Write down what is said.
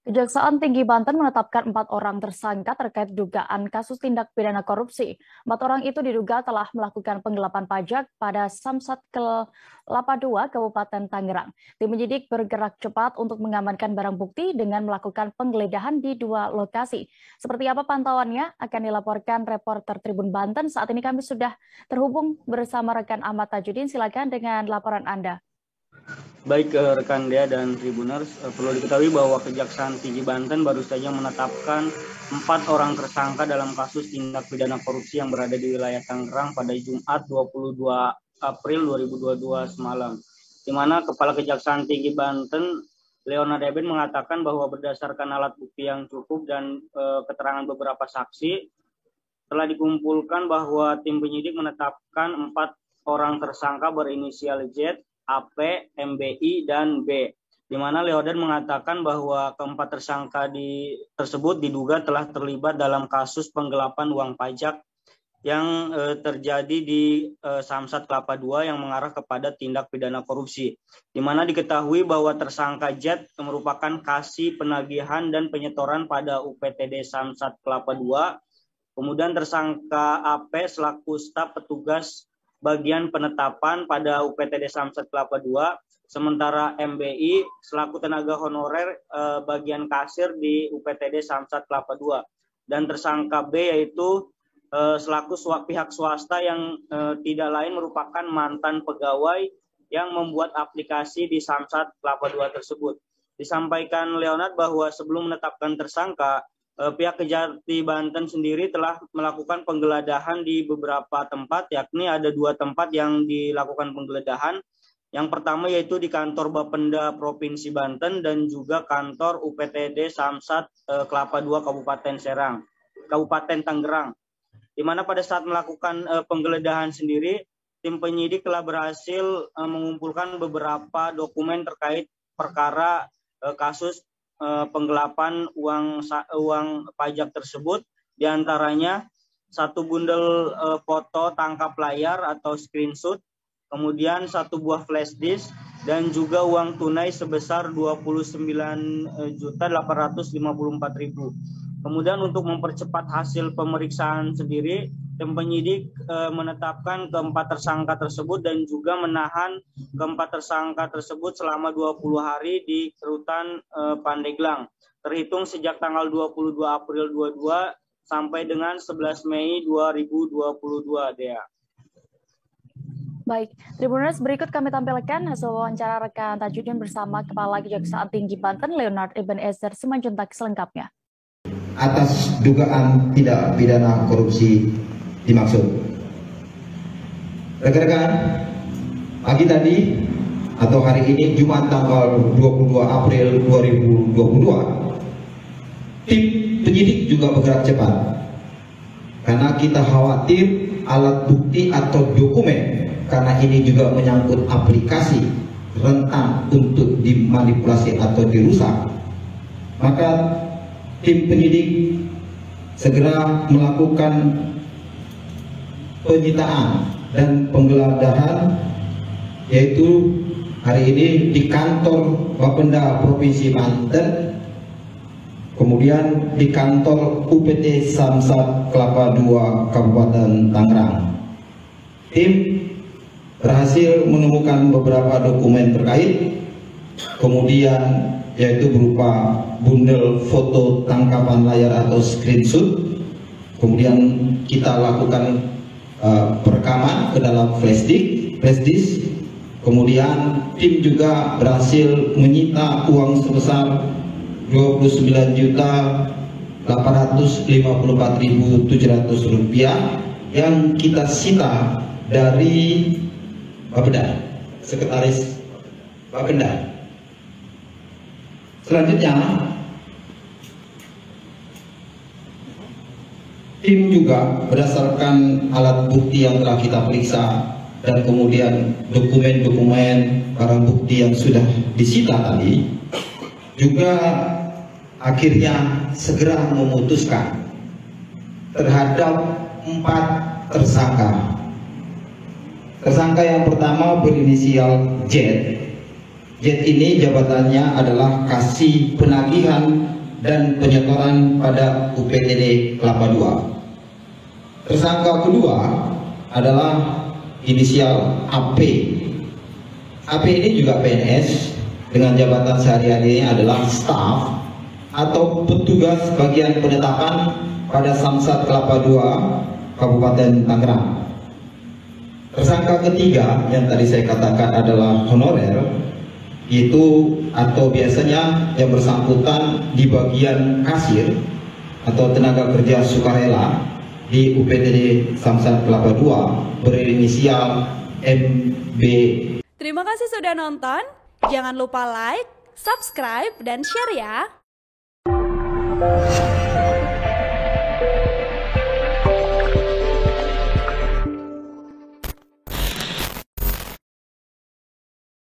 Kejaksaan Tinggi Banten menetapkan 4 orang tersangka terkait dugaan kasus tindak pidana korupsi. 4 orang itu diduga telah melakukan penggelapan pajak pada Samsat Kelapa II Kabupaten Tangerang. Tim penyidik bergerak cepat untuk mengamankan barang bukti dengan melakukan penggeledahan di 2 lokasi. Seperti apa pantauannya akan dilaporkan reporter Tribun Banten. Saat ini kami sudah terhubung bersama rekan Ahmad Tajudin. Silakan dengan laporan Anda. Baik rekan Dea dan Tribuners, perlu diketahui bahwa Kejaksaan Tinggi Banten baru saja menetapkan 4 orang tersangka dalam kasus tindak pidana korupsi yang berada di wilayah Tangerang pada Jumat 22 April 2022 semalam. Di mana Kepala Kejaksaan Tinggi Banten, Leonard Eben, mengatakan bahwa berdasarkan alat bukti yang cukup dan keterangan beberapa saksi, telah dikumpulkan bahwa tim penyidik menetapkan 4 orang tersangka berinisial Z, AP, MBI, dan B. Di mana Leoden mengatakan bahwa keempat tersangka tersebut diduga telah terlibat dalam kasus penggelapan uang pajak yang terjadi di Samsat Kelapa II yang mengarah kepada tindak pidana korupsi. Di mana diketahui bahwa tersangka Z merupakan kasih penagihan dan penyetoran pada UPTD Samsat Kelapa II. Kemudian tersangka AP selaku staf petugas bagian penetapan pada UPTD Samsat Kelapa II, sementara MBI selaku tenaga honorer bagian kasir di UPTD Samsat Kelapa II, dan tersangka B yaitu selaku pihak swasta yang tidak lain merupakan mantan pegawai yang membuat aplikasi di Samsat Kelapa II tersebut. Disampaikan Leonard bahwa sebelum menetapkan tersangka, pihak Kejati Banten sendiri telah melakukan penggeledahan di beberapa tempat, yakni ada 2 tempat yang dilakukan penggeledahan. Yang pertama yaitu di kantor Bapenda Provinsi Banten dan juga kantor UPTD Samsat Kelapa II Kabupaten Tangerang. Di mana pada saat melakukan penggeledahan sendiri, tim penyidik telah berhasil mengumpulkan beberapa dokumen terkait perkara kasus penggelapan uang pajak tersebut, diantaranya 1 bundel foto tangkap layar atau screenshot, kemudian 1 buah flash disk, dan juga uang tunai sebesar 29.854.000. Kemudian untuk mempercepat hasil pemeriksaan sendiri, tim penyidik menetapkan keempat tersangka tersebut dan juga menahan keempat tersangka tersebut selama 20 hari di Rutan Pandeglang, terhitung sejak tanggal 22 April 22 sampai dengan 11 Mei 2022, Dea. Baik, Tribuners, berikut kami tampilkan hasil wawancara rekan Tajudin bersama Kepala Kejaksaan Tinggi Banten, Leonard Ebenezer Simanjuntak selengkapnya. Atas dugaan tindak pidana korupsi dimaksud. Rekan-rekan, pagi tadi atau hari ini Jumat tanggal 22 April 2022, tim penyidik juga bergerak cepat karena kita khawatir alat bukti atau dokumen, karena ini juga menyangkut aplikasi rentan untuk dimanipulasi atau dirusak, maka tim penyidik segera melakukan penyitaan dan penggeledahan, yaitu hari ini di kantor Bapenda Provinsi Banten, kemudian di kantor UPT Samsat Kelapa II Kabupaten Tangerang. Tim berhasil menemukan beberapa dokumen terkait, kemudian yaitu berupa bundel foto tangkapan layar atau screenshot. Kemudian kita lakukan perekaman ke dalam flash disk. Kemudian tim juga berhasil menyita uang sebesar 29.854.700 rupiah yang kita sita dari Bapenda, Sekretaris Bapenda. Selanjutnya, tim juga berdasarkan alat bukti yang telah kita periksa dan kemudian dokumen-dokumen barang bukti yang sudah disita tadi, juga akhirnya segera memutuskan terhadap 4 tersangka. Tersangka yang pertama berinisial Z, Z ini jabatannya adalah kasih penagihan dan penyetoran pada UPTD Kelapa II. Tersangka kedua adalah inisial AP. AP ini juga PNS dengan jabatan sehari-hari adalah staf atau petugas bagian penetapan pada Samsat Kelapa II Kabupaten Tangerang. Tersangka ketiga yang tadi saya katakan adalah honorer, itu atau biasanya yang bersangkutan di bagian kasir atau tenaga kerja sukarela di UPTD Samsat Kelapa II berinisial MB. Terima kasih sudah nonton. Jangan lupa like, subscribe, dan share ya.